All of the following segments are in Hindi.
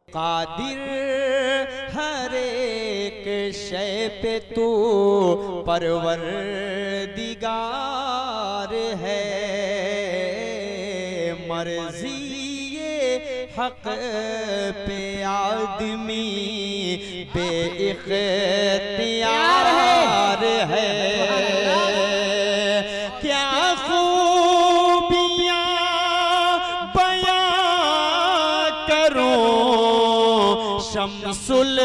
कादिर हर एक शय पे तू परवरदिगार है। मर्जी ये हक पे आदमी बेइख्तियार है। क्या खूबियाँ बयां करूं शम्सुल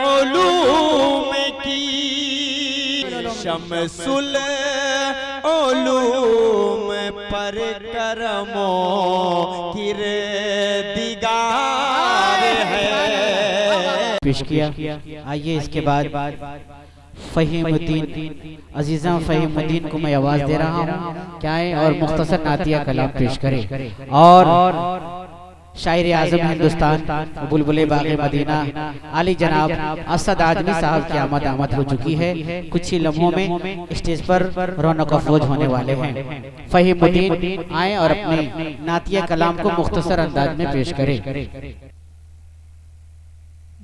उलूम की, शम्सुल उलूम पर करमो किरदिगार है। पेश किया। आइए इसके बाद फ़हीमुद्दीन अजीज़ा फ़हीमुद्दीन को मैं आवाज़ दे रहा हूँ क्या है और मुख्तसर नातिया कलाम पेश करें। और शायर आज़म हिंदुस्तान बुलबुले बाग़े मदीना आली जनाब असद आजमी साहब की आमद हो चुकी है। कुछ ही लम्हों में स्टेज पर रौनक अफरोज होने वाले हैं। फ़हीमुद्दीन आए और अपने नातिया कलाम को मुख्तसर अंदाज में पेश करें।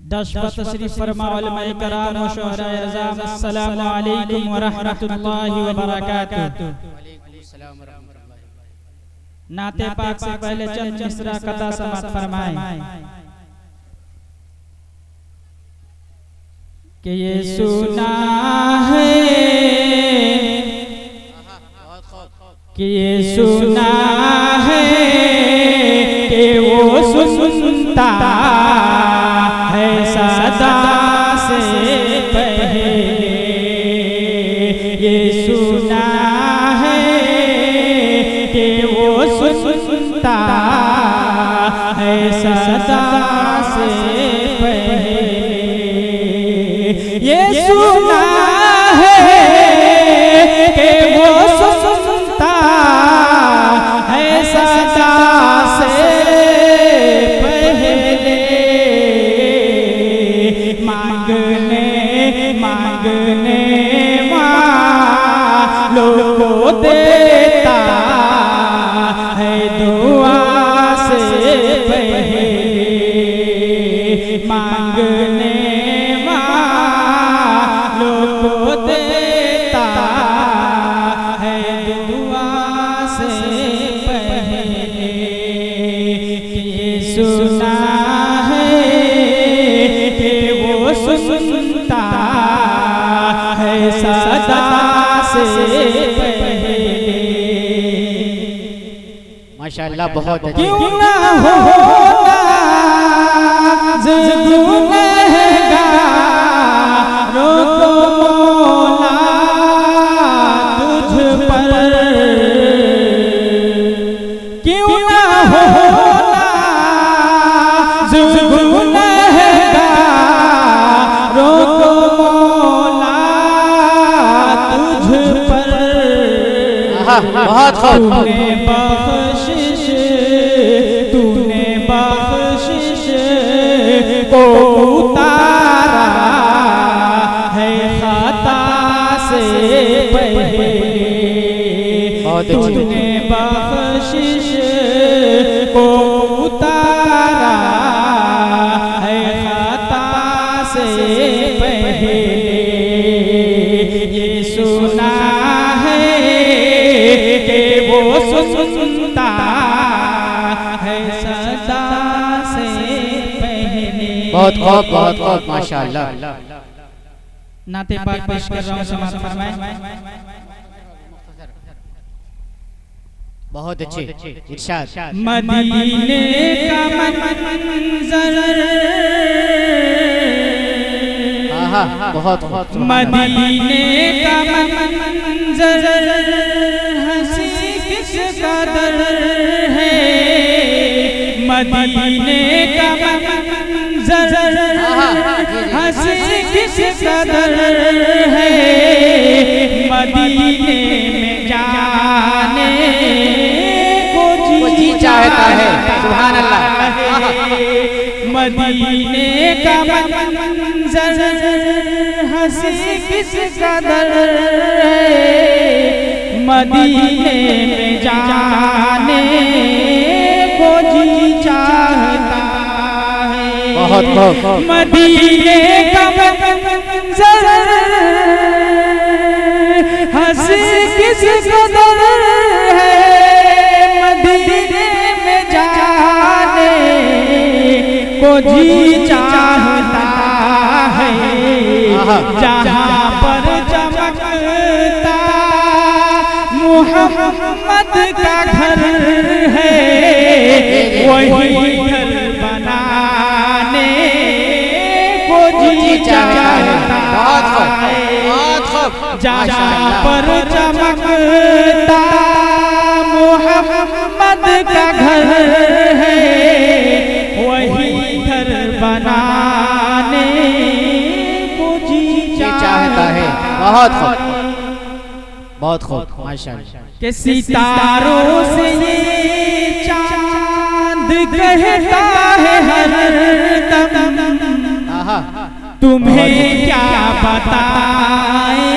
तशरीफ फरमा उलमाए कराम व शुहराए अज़ाम, अस्सलामु अलैकुम व रहमतुल्लाहि व बरकातुहू। नाते पाक से पहले चंद मिसरा कथा समात फरमाएं कि ये सुना है कि ये सुना है कि वो सुनता है सदा से पहले। ये सुना है कि वो सुनता है सदा से पहले। ये सुना है कि वो सुनता है सदा से पहले। मांगने वालों को देता है दुआ से पहले। मांगने वालों को देता है दुआ से पहले। ये सुना है कि वो सुनता है सदा से पहले। माशाअल्लाह बहुत अच्छी। क्यों ना होना गुनहगारों को मौला तुझ पर, क्यों ना होना गुनहगारों को मौला तुझ पर। बहुत तूने बख्शिश को उतारा है खता से पहले। तूने बख्शिश को उतारा है खता से पहले। ये सुना है कि वो सुनता है सदा से पहले। बहुत माशाअल्लाह। नाते पाक पेश कर रहा हूँ, समाअत फरमाएं। बहुत अच्छे इरशाद। मदीने का मंजर, बहुत मदीने का मंजर हंसी किस कदर है। मदीने का मंजर हंसी किस कदर है। मदीने में जाने को जी चाहता है। सुभान अल्लाह। मदीने का मंजर हंसी किस कदर है। मदीने में जाने को जी चाहता है। बहुत बहुत मदीने का मंजर हंसी किस कदर है, मदीने में जाने को जी चाहता है, जहाँ पर चमकता मोहम्मद का घर है, वही घर बनाने को जी चाहता है, जहाँ पर चमकता मोहम्मद का घर है, वही घर बनाने को जी चाहता है। बहुत खूब, बहुत खूब, माशाअल्लाह। के सितारों से ये चांद कहता है हर दम, तुम्हें क्या बताएं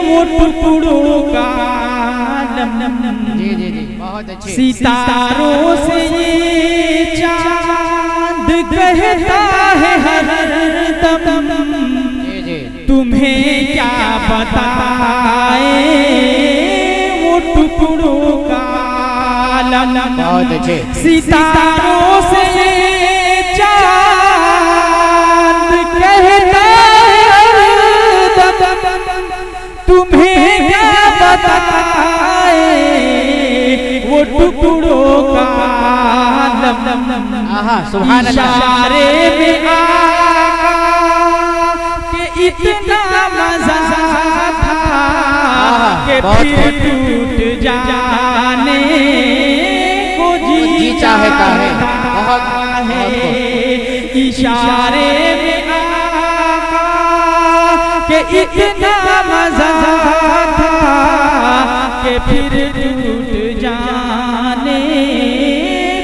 वो टुकड़ों का आलम। जी जी जी, बहुत अच्छे। सितारों से ये चांद कहता है हर दम, जी जी, तुम्हें क्या बताएं वो टुकड़ों का आलम। बहुत अच्छे। सितारों से ये चांद कहता है हर दम, तुम्हें क्या बताएं वो टुकड़ों का आलम। सुभान अल्लाह। इशारे में आका के इतना मजा था कि फिर टूट जाने को जी चाहता है। बहुत है। इशारे में आका के इतना मजा था कि फिर टूट जाने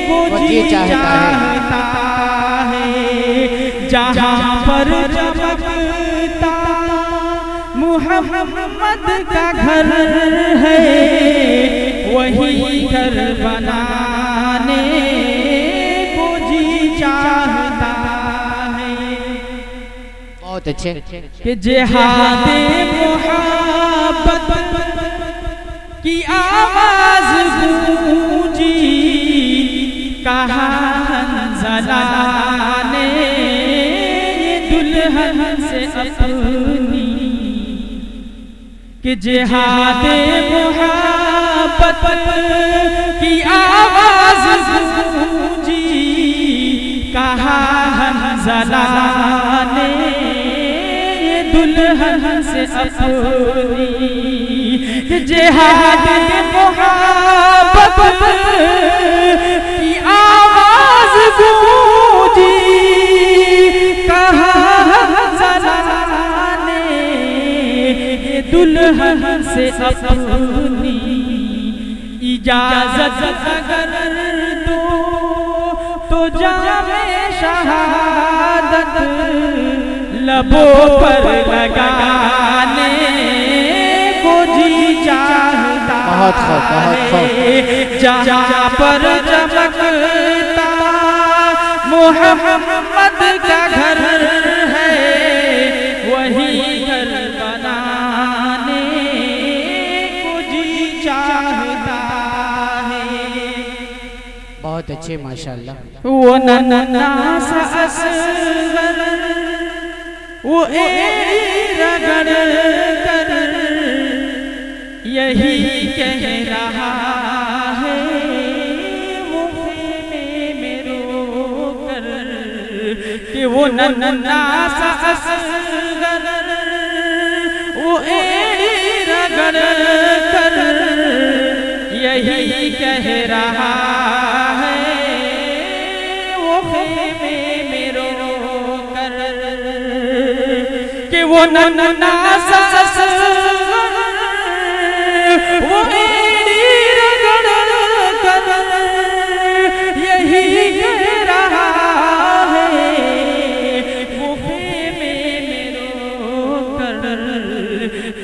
को जी चाहता है, जहाँ पर चमकता मोहम्मद का घर है, वही घर बनाने को जी चाहता है। बहुत अच्छे। कि जिहादे मोहब्बत की आवाज गूंजी, कहा हंज़ला ने ये दुल्हन से अपनी, कि जिहादे मोहब्बत की आवाज गूंजी, कहा हंज़ला ने ये दुल्हन से अपनी, कि जिहादे मोहब्बत की आवाज गूंजी, कहा हंज़ला ने ये दुल्हन से अपनी, इजाजत अगर दो तो जामे शहादत लबों पर लगाने को जी चाहता है। बहुत खूब। जहाँ पर चमकता मोहम्मद का घर है, वही घर बनाने को जी चाहता है। बहुत अच्छे, माशाअल्लाह। वो नन्ना सा असगर वो रगड़ कर यही कह रहा है, वो खेमे में रो कर, कि वो नन्ना सा असगर वो रगड़ कर यही कह रहा है, वो खेमे में रो कर, कि वो नन्ना सा वो रगड़ कर यही कह रहा है, वो खेमे में रो कर,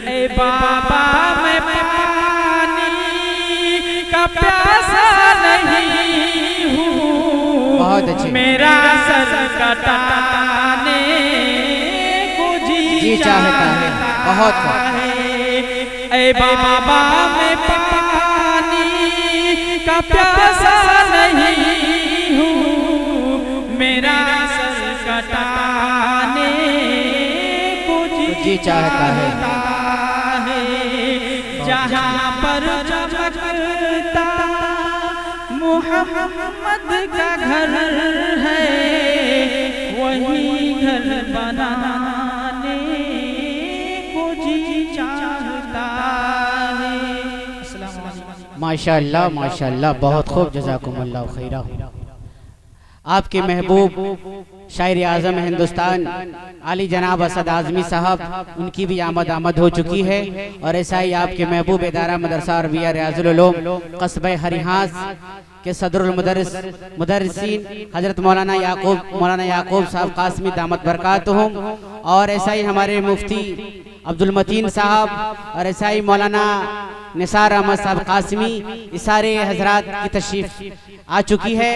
ऐ बाबा मैं पानी का प्यासा नहीं हूँ, बहुत अच्छे। मेरा सर कटाने को जी चाहता है, बहुत ऐ बाबा मैं पानी का प्यासा नहीं हूँ, मेरा सर कटाने को जी चाहता है। जहाँ पर चमकता मोहम्मद का घर है, वही घर बनाने को जी चाहता है। माशाअल्लाह माशाअल्लाह, बहुत खूब, जज़ाकुमुल्लाह खैरा। आपके महबूब शायर आज़म हिंदुस्तान आली जनाब असद आज़मी साहब, उनकी भी आमद हो चुकी है। और ऐसा ही आपके महबूब इदारा मदरसा अरबिया रियाजुल उलूम कस्बे हरिहास के सदरुल मुदर्रिसीन हजरत मौलाना याकूब साहब कासमी दामत बरकातुहुम, और ऐसा ही हमारे मुफ्ती अब्दुल मतीन साहब, और ऐसा ही मौलाना निसार अहमद साहब कासमी, इस सारे हजरात की तशरीफ आ चुकी है।